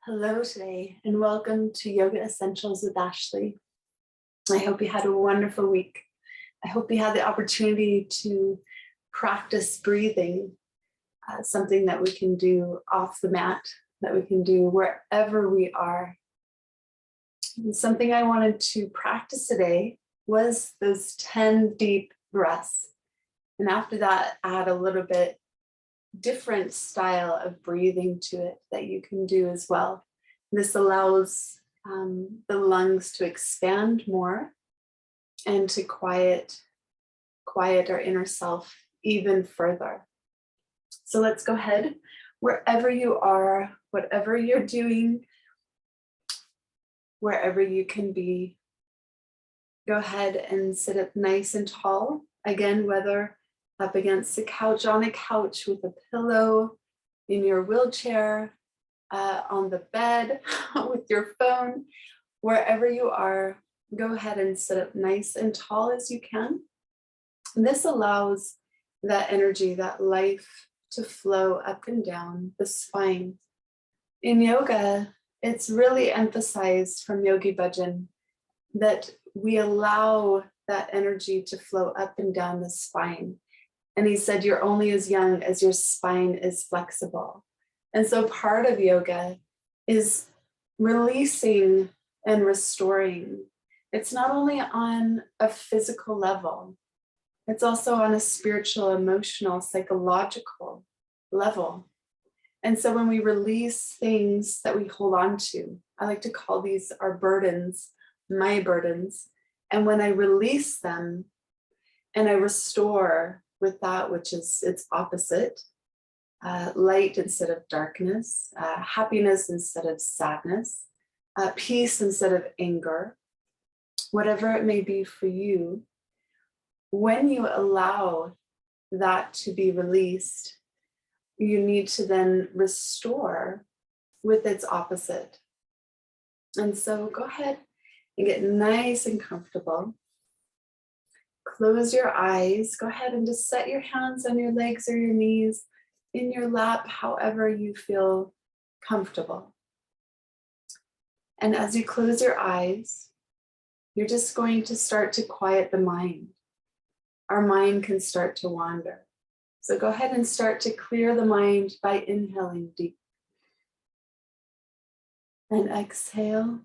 Hello today, and welcome to Yoga Essentials with Ashley. I hope you had a wonderful week. I hope you had the opportunity to practice breathing, something that we can do off the mat, that we can do wherever we are. And something I wanted to practice today was those 10 deep breaths. And after that, add a little bit different style of breathing to it that you can do as well. This allows the lungs to expand more and to quiet our inner self even further. So let's go ahead, wherever you are, whatever you're doing, wherever you can be, go ahead and sit up nice and tall. Again, whether up against the couch, on a couch with a pillow, in your wheelchair, on the bed, with your phone, wherever you are, go ahead and sit up nice and tall as you can. This allows that energy, that life to flow up and down the spine. In yoga, it's really emphasized from Yogi Bhajan that we allow that energy to flow up and down the spine. And he said, you're only as young as your spine is flexible. And so part of yoga is releasing and restoring. It's not only on a physical level, it's also on a spiritual, emotional, psychological level. And so when we release things that we hold on to, I like to call these our burdens, my burdens. And when I release them and I restore with that which is its opposite, light instead of darkness, happiness instead of sadness, peace instead of anger, whatever it may be for you, when you allow that to be released, you need to then restore with its opposite. And so go ahead and get nice and comfortable. Close your eyes. Go ahead and just set your hands on your legs or your knees, in your lap, however you feel comfortable. And as you close your eyes, you're just going to start to quiet the mind. Our mind can start to wander. So go ahead and start to clear the mind by inhaling deep. And exhale.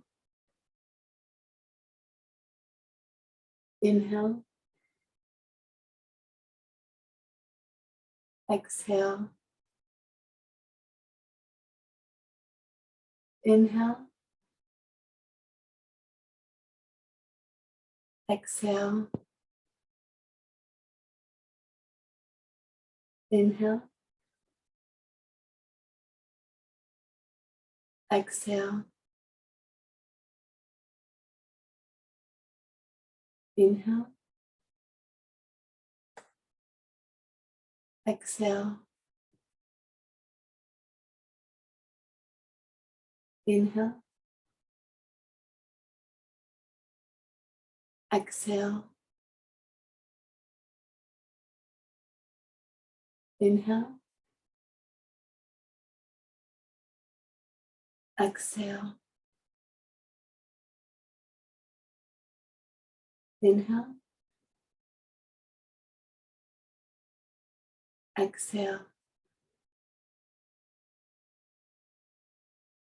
Inhale. Exhale. Inhale. Exhale. Inhale. Exhale. Inhale. Exhale. Inhale. Exhale. Inhale. Exhale. Inhale. Exhale.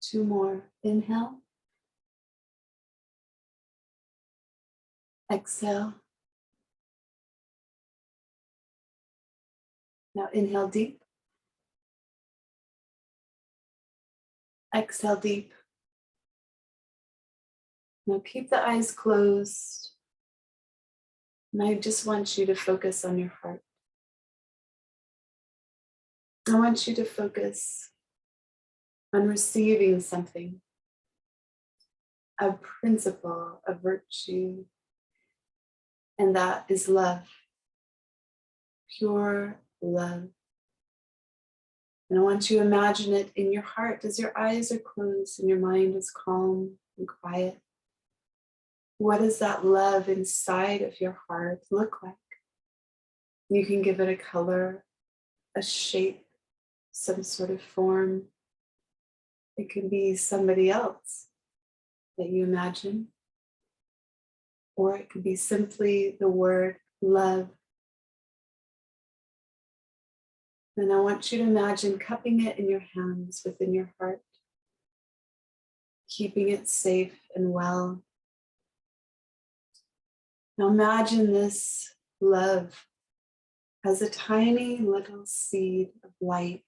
Two more. Inhale. Exhale. Now inhale deep. Exhale deep. Now keep the eyes closed. And I just want you to focus on your heart. I want you to focus on receiving something, a principle, a virtue, and that is love, pure love. And I want you to imagine it in your heart as your eyes are closed and your mind is calm and quiet. What does that love inside of your heart look like? You can give it a color, a shape, some sort of form. It can be somebody else that you imagine, or it could be simply the word love. And I want you to imagine cupping it in your hands within your heart, keeping it safe and well. Now imagine this love as a tiny little seed of light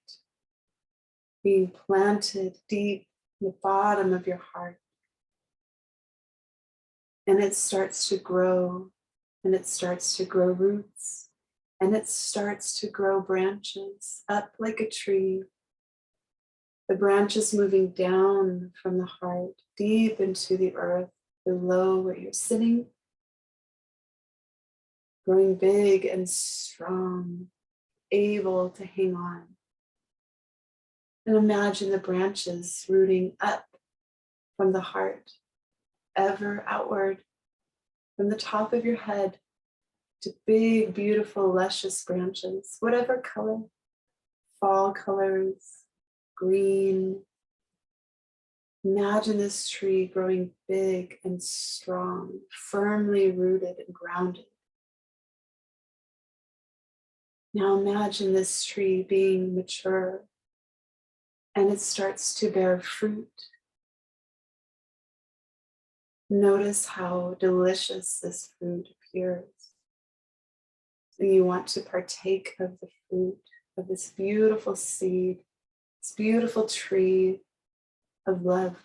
being planted deep in the bottom of your heart. And it starts to grow, and it starts to grow roots, and it starts to grow branches up like a tree. The branches moving down from the heart, deep into the earth, below where you're sitting, growing big and strong, able to hang on. And imagine the branches rooting up from the heart, ever outward, from the top of your head to big, beautiful, luscious branches, whatever color, fall colors, green. Imagine this tree growing big and strong, firmly rooted and grounded. Now imagine this tree being mature, and it starts to bear fruit. Notice how delicious this fruit appears. And you want to partake of the fruit of this beautiful seed, this beautiful tree of love.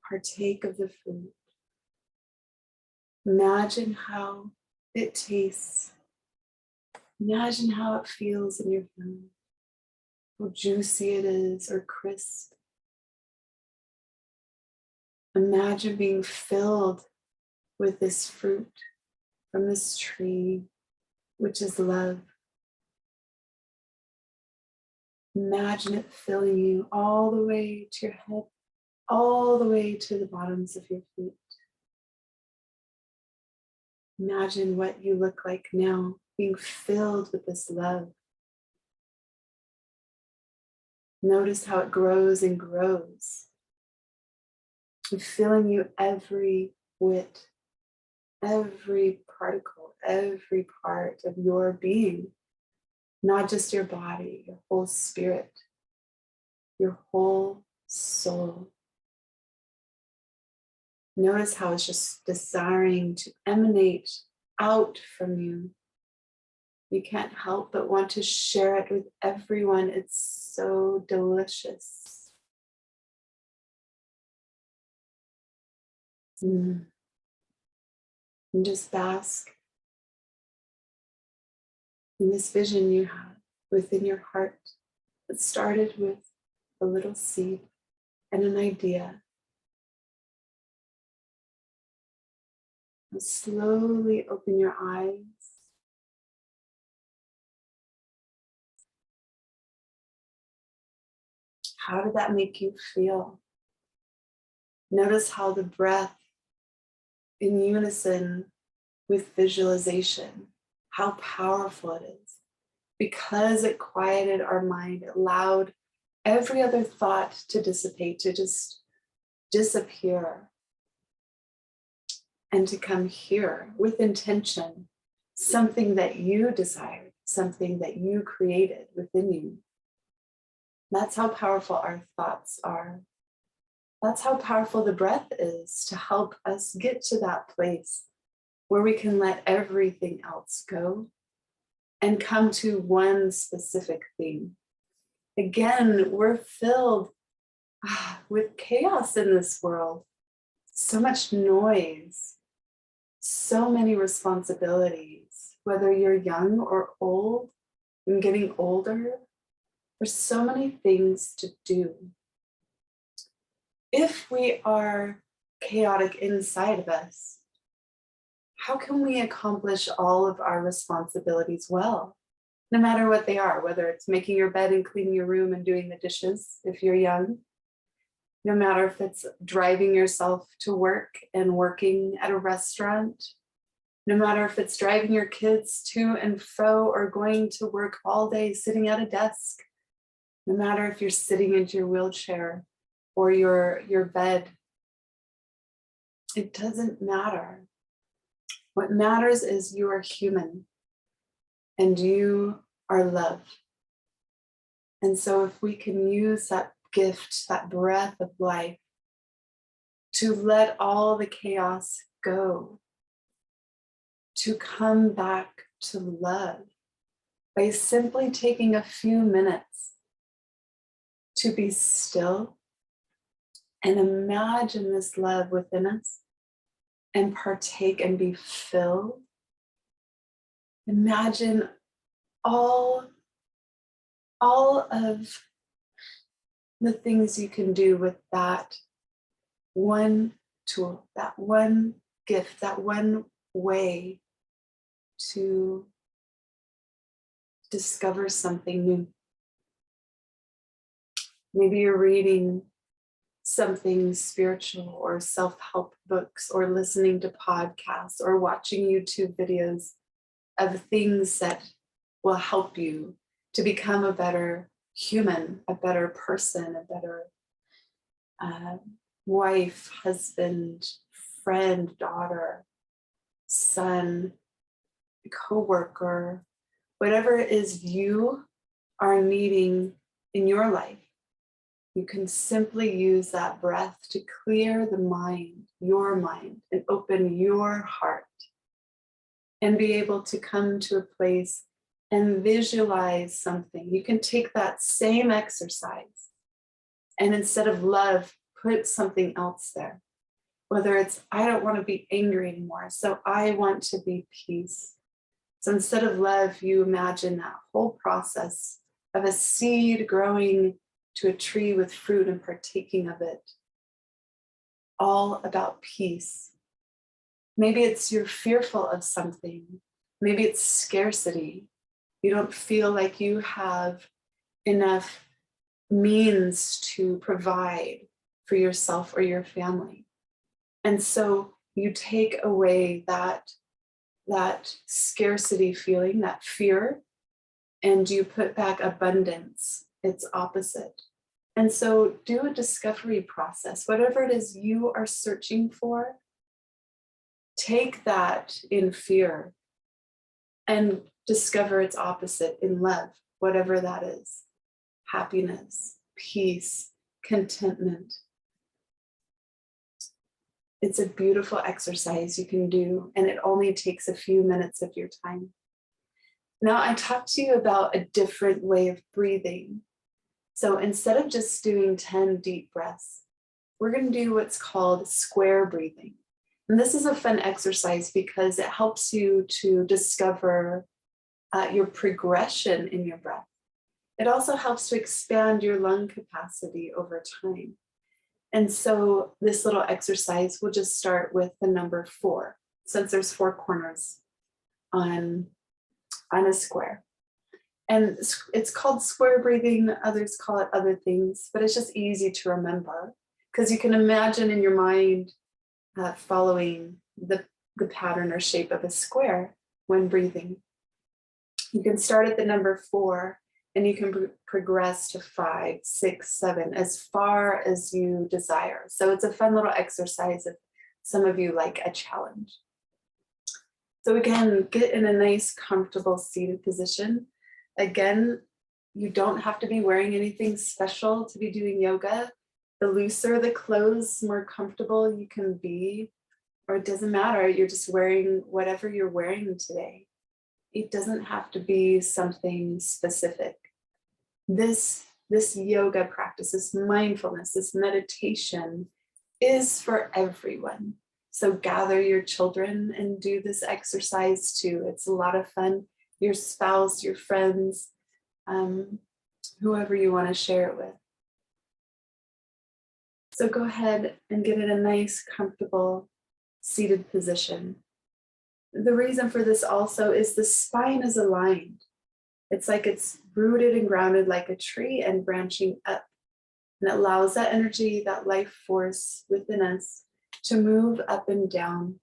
Partake of the fruit. Imagine how it tastes. Imagine how it feels in your hand, how juicy it is or crisp. Imagine being filled with this fruit from this tree, which is love. Imagine it filling you all the way to your head, all the way to the bottoms of your feet. Imagine what you look like now, being filled with this love. Notice how it grows and grows, and filling you every whit, every particle, every part of your being, not just your body, your whole spirit, your whole soul. Notice how it's just desiring to emanate out from you. You can't help but want to share it with everyone. It's so delicious. And just bask in this vision you have within your heart that started with a little seed and an idea. And slowly open your eyes. How did that make you feel? Notice how the breath in unison with visualization, how powerful it is. Because it quieted our mind, it allowed every other thought to dissipate, to just disappear, and to come here with intention, something that you desired, something that you created within you. That's how powerful our thoughts are. That's how powerful the breath is to help us get to that place where we can let everything else go and come to one specific thing. Again, we're filled with chaos in this world. So much noise, so many responsibilities, whether you're young or old and getting older, there's so many things to do. If we are chaotic inside of us, how can we accomplish all of our responsibilities well? No matter what they are, whether it's making your bed and cleaning your room and doing the dishes if you're young, no matter if it's driving yourself to work and working at a restaurant, no matter if it's driving your kids to and fro or going to work all day sitting at a desk, No matter if you're sitting in your wheelchair or your bed, it doesn't matter. What matters is you are human and you are love. And so if we can use that gift, that breath of life, to let all the chaos go, to come back to love by simply taking a few minutes to be still and imagine this love within us and partake and be filled. Imagine all of the things you can do with that one tool, that one gift, that one way to discover something new. Maybe you're reading something spiritual or self-help books or listening to podcasts or watching YouTube videos of things that will help you to become a better human, a better person, a better wife, husband, friend, daughter, son, co-worker, whatever it is you are needing in your life. You can simply use that breath to clear the mind, your mind, and open your heart and be able to come to a place and visualize something. You can take that same exercise and instead of love, put something else there. Whether it's, I don't want to be angry anymore, so I want to be peace. So instead of love, you imagine that whole process of a seed growing to a tree with fruit and partaking of it, all about peace. Maybe it's you're fearful of something. Maybe it's scarcity. You don't feel like you have enough means to provide for yourself or your family. And so you take away that scarcity feeling, that fear, and you put back abundance, its opposite. And so do a discovery process. Whatever it is you are searching for, take that in fear and discover its opposite in love, whatever that is. Happiness, peace, contentment. It's a beautiful exercise you can do, and it only takes a few minutes of your time. Now, I talked to you about a different way of breathing. So instead of just doing 10 deep breaths, we're going to do what's called square breathing. And this is a fun exercise because it helps you to discover your progression in your breath. It also helps to expand your lung capacity over time. And so this little exercise will just start with the number 4, since there's 4 corners on a square. And it's called square breathing, others call it other things, but it's just easy to remember because you can imagine in your mind following the pattern or shape of a square when breathing. You can start at the number 4 and you can progress to 5, 6, 7, as far as you desire. So it's a fun little exercise if some of you like a challenge. So again, get in a nice, comfortable seated position. Again, you don't have to be wearing anything special to be doing yoga. The looser the clothes, more comfortable you can be, or it doesn't matter, you're just wearing whatever you're wearing today. It doesn't have to be something specific. This yoga practice, this mindfulness, this meditation is for everyone. So gather your children and do this exercise too. It's a lot of fun. Your spouse, your friends, whoever you want to share it with. So go ahead and get in a nice, comfortable, seated position. The reason for this also is the spine is aligned. It's like it's rooted and grounded like a tree and branching up. And it allows that energy, that life force within us to move up and down.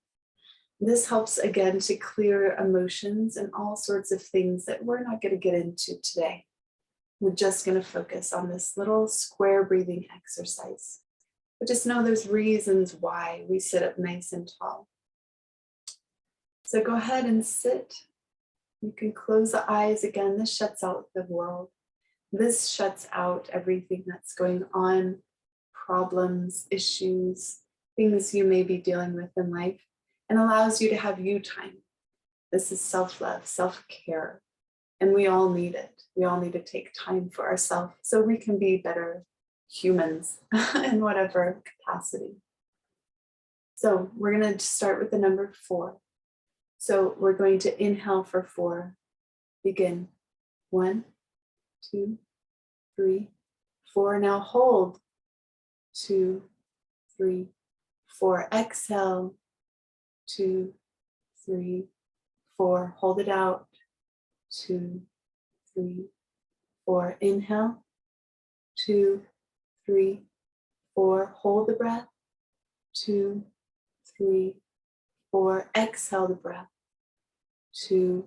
This helps again to clear emotions and all sorts of things that we're not going to get into today. We're just going to focus on this little square breathing exercise. But just know there's reasons why we sit up nice and tall. So go ahead and sit. You can close the eyes again. This shuts out the world. This shuts out everything that's going on, problems, issues, things you may be dealing with in life, and allows you to have you time. This is self-love, self-care, and we all need it. We all need to take time for ourselves so we can be better humans in whatever capacity. So we're going to start with the number 4. So we're going to inhale for 4. Begin. 1, 2, 3, 4. Now hold. 2, 3, 4. Exhale. 2, 3, 4. Hold it out. 2, 3, 4. Inhale. 2, 3, 4. Hold the breath. 2, 3, 4. Exhale the breath. 2,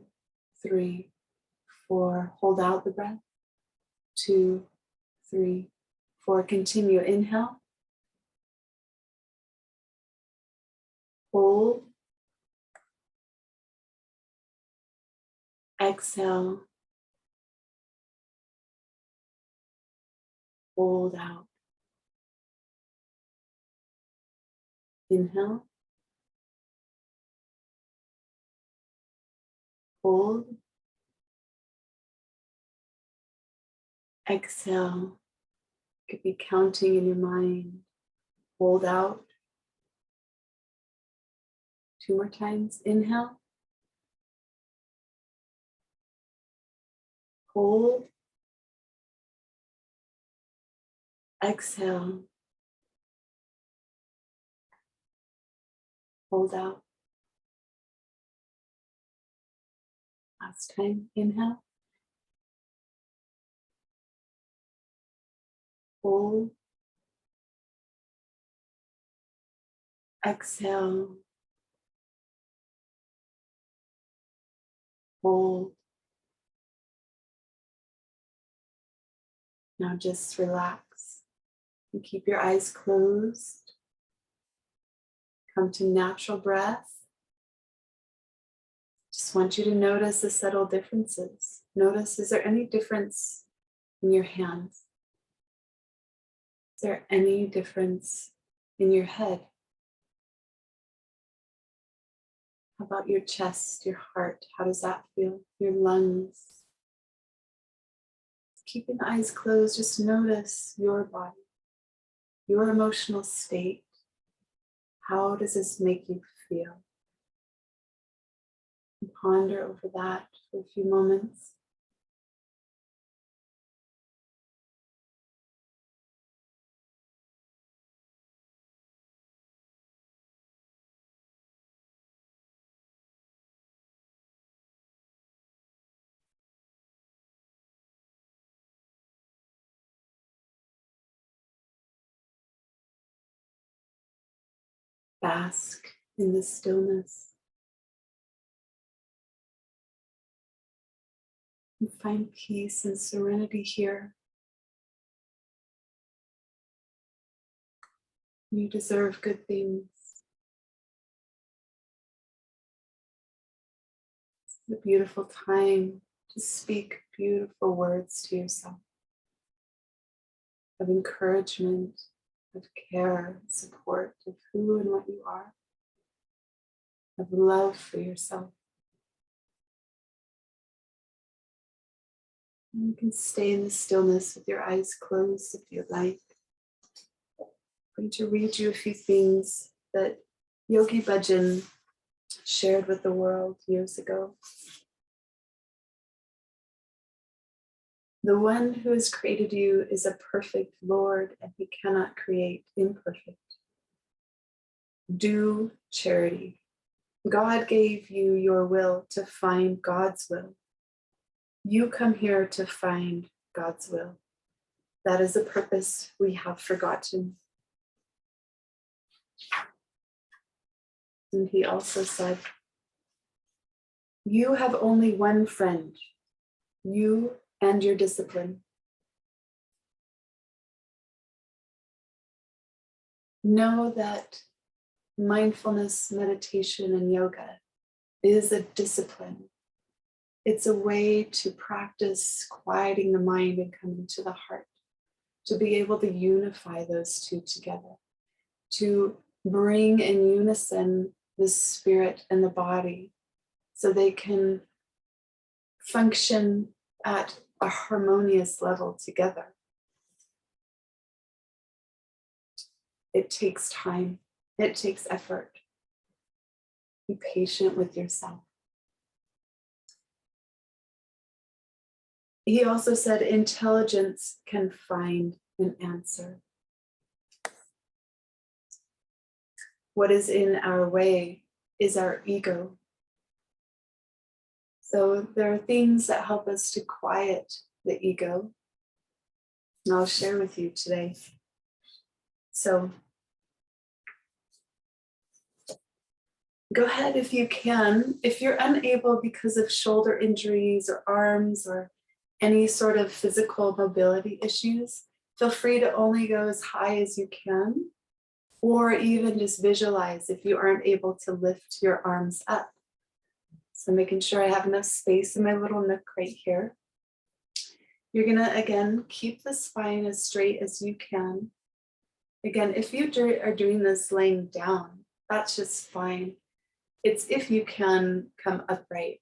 3, 4. Hold out the breath. 2, 3, 4. Continue. Inhale. Hold. Exhale. Hold out. Inhale. Hold. Exhale. You could be counting in your mind. Hold out. 2 more times. Inhale. Hold. Exhale. Hold out. Last time. Inhale. Hold. Exhale. Hold. Now just relax and keep your eyes closed. Come to natural breath. Just want you to notice the subtle differences. Notice, is there any difference in your hands? Is there any difference in your head? How about your chest, your heart? How does that feel? Your lungs? Keeping the eyes closed, just notice your body, your emotional state. How does this make you feel? And ponder over that for a few moments. Bask in the stillness. And find peace and serenity here. You deserve good things. It's a beautiful time to speak beautiful words to yourself of encouragement, of care, support of who and what you are, of love for yourself. And you can stay in the stillness with your eyes closed if you'd like. I'm going to read you a few things that Yogi Bhajan shared with the world years ago. The one who has created you is a perfect Lord, and he cannot create imperfect. Do charity. God gave you your will to find God's will. You come here to find God's will. That is the purpose we have forgotten. And he also said, you have only one friend, you and your discipline. know that mindfulness, meditation, and yoga is a discipline. It's a way to practice quieting the mind and coming to the heart, to be able to unify those two together, to bring in unison the spirit and the body so they can function at a harmonious level together. It takes time. It takes effort. Be patient with yourself. He also said intelligence can find an answer. What is in our way is our ego. So there are things that help us to quiet the ego, and I'll share with you today. So go ahead if you can. If you're unable because of shoulder injuries or arms or any sort of physical mobility issues, feel free to only go as high as you can, or even just visualize if you aren't able to lift your arms up. So making sure I have enough space in my little nook right here. You're gonna, again, keep the spine as straight as you can. Again, if you are doing this laying down, that's just fine. It's if you can come upright.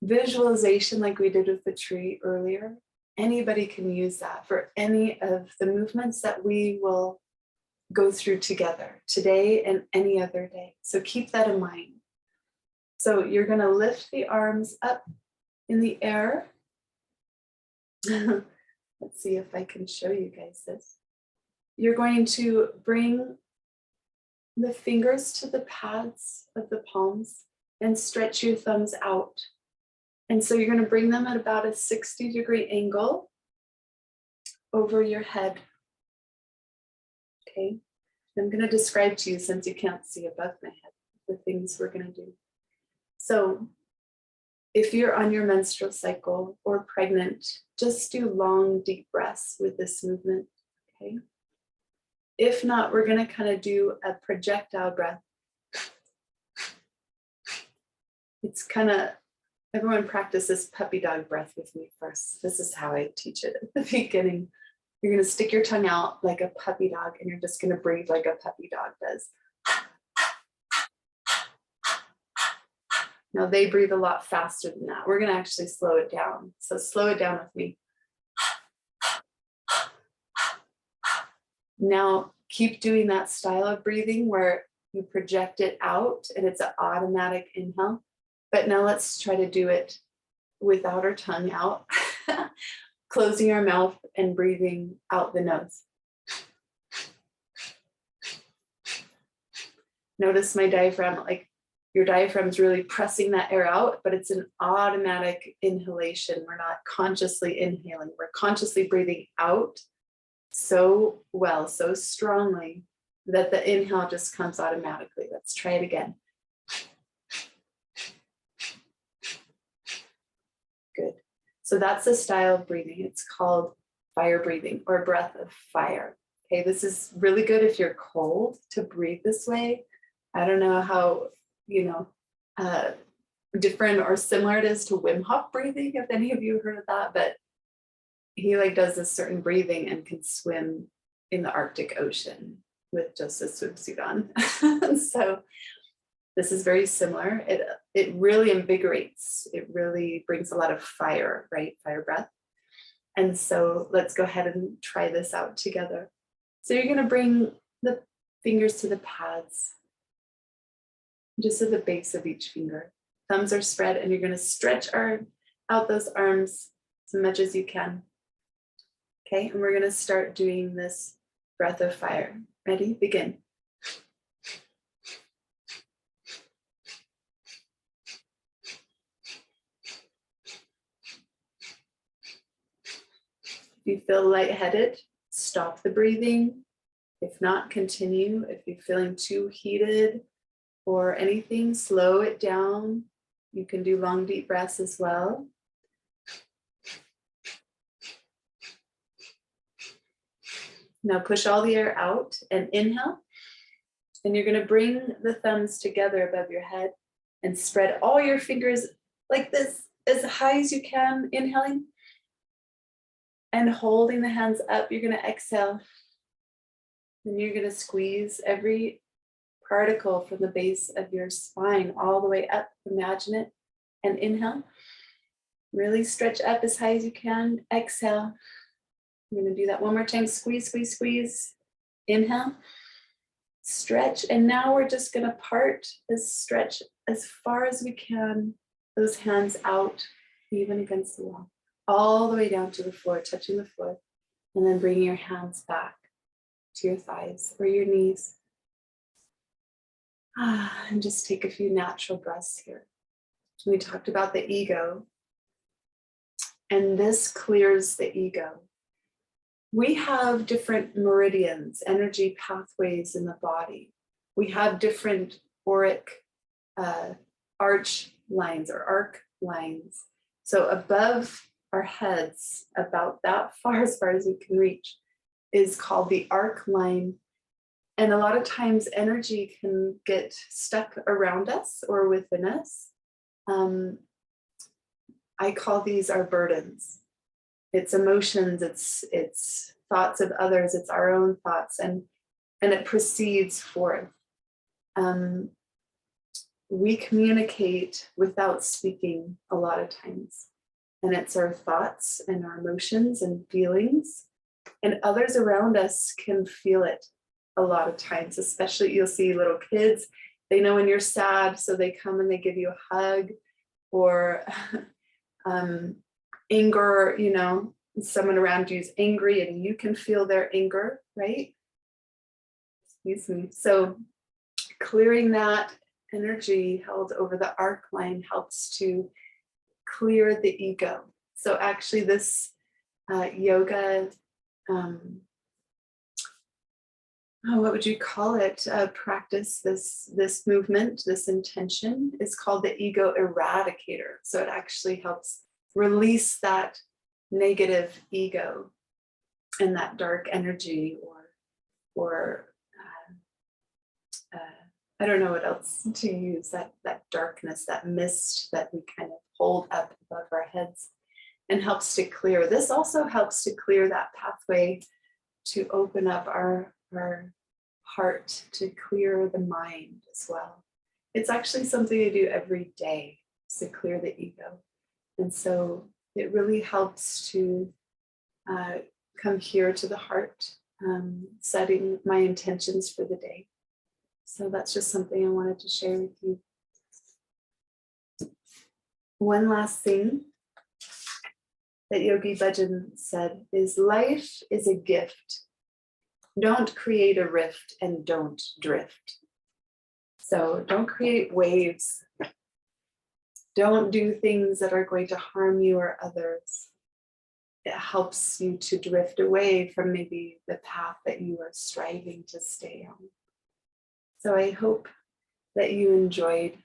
Visualization, like we did with the tree earlier, anybody can use that for any of the movements that we will go through together today and any other day. So keep that in mind. So you're going to lift the arms up in the air. Let's see if I can show you guys this. You're going to bring the fingers to the pads of the palms and stretch your thumbs out. And so you're going to bring them at about a 60-degree angle over your head. Okay, I'm going to describe to you, since you can't see above my head, the things we're going to do. So if you're on your menstrual cycle or pregnant, just do long, deep breaths with this movement, okay? If not, we're gonna kind of do a projectile breath. It's kind of, everyone practice this puppy dog breath with me first. This is how I teach it at the beginning. You're gonna stick your tongue out like a puppy dog and you're just gonna breathe like a puppy dog does. Now they breathe a lot faster than that. We're gonna actually slow it down. So slow it down with me. Now keep doing that style of breathing where you project it out and it's an automatic inhale. But now let's try to do it without our tongue out, closing our mouth and breathing out the nose. Notice my diaphragm, like your diaphragm is really pressing that air out, but it's an automatic inhalation. We're not consciously inhaling. We're consciously breathing out so well, so strongly that the inhale just comes automatically. Let's try it again. Good. So that's the style of breathing. It's called fire breathing or breath of fire. Okay, this is really good if you're cold to breathe this way. I don't know how, different or similar it is to Wim Hof breathing, if any of you heard of that, but he does this certain breathing and can swim in the Arctic Ocean with just a swimsuit on. So this is very similar. It really invigorates. It really brings a lot of fire, right? Fire breath. And so let's go ahead and try this out together. So you're going to bring the fingers to the pads, just at the base of each finger. Thumbs are spread and you're going to stretch out those arms as much as you can. Okay, and we're going to start doing this breath of fire. Ready? Begin. If you feel lightheaded, stop the breathing. If not, continue. If you're feeling too heated or anything, slow it down. You can do long, deep breaths as well. Now push all the air out and inhale. And you're going to bring the thumbs together above your head and spread all your fingers like this as high as you can, inhaling. And holding the hands up, you're going to exhale. And you're going to squeeze every particle from the base of your spine all the way up. Imagine it. And inhale. Really stretch up as high as you can. Exhale. I'm going to do that one more time. Squeeze, squeeze, squeeze. Inhale. Stretch. And now we're just going to stretch as far as we can. Those hands out, even against the wall. All the way down to the floor, touching the floor. And then bringing your hands back to your thighs or your knees. And just take a few natural breaths here. We talked about the ego. And this clears the ego. We have different meridians, energy pathways in the body. We have different auric arch lines or arc lines. So above our heads, about that far as we can reach, is called the arc line. And a lot of times energy can get stuck around us or within us. I call these our burdens. It's emotions, it's thoughts of others, it's our own thoughts, and it proceeds forth. We communicate without speaking a lot of times. And it's our thoughts and our emotions and feelings. And others around us can feel it a lot of times, especially you'll see little kids, they know when you're sad, so they come and they give you a hug, or anger, someone around you is angry and you can feel their anger, right? Excuse me. So clearing that energy held over the arc line helps to clear the ego. So actually this yoga, what would you call it? Practice, this movement, this intention is called the Ego Eradicator. So it actually helps release that negative ego and that dark energy, or I don't know what else to use, that darkness, that mist that we kind of hold up above our heads, and helps to clear. This also helps to clear that pathway to open up our heart, to clear the mind as well. It's actually something to do every day, to clear the ego. And so it really helps to come here to the heart, setting my intentions for the day. So that's just something I wanted to share with you. One last thing that Yogi Bhajan said is, life is a gift. Don't create a rift and don't drift. So don't create waves. Don't do things that are going to harm you or others. It helps you to drift away from maybe the path that you are striving to stay on. So I hope that you enjoyed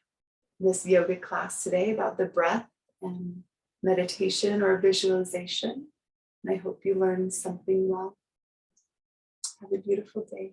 this yoga class today about the breath and meditation or visualization. And I hope you learned something well. Have a beautiful day.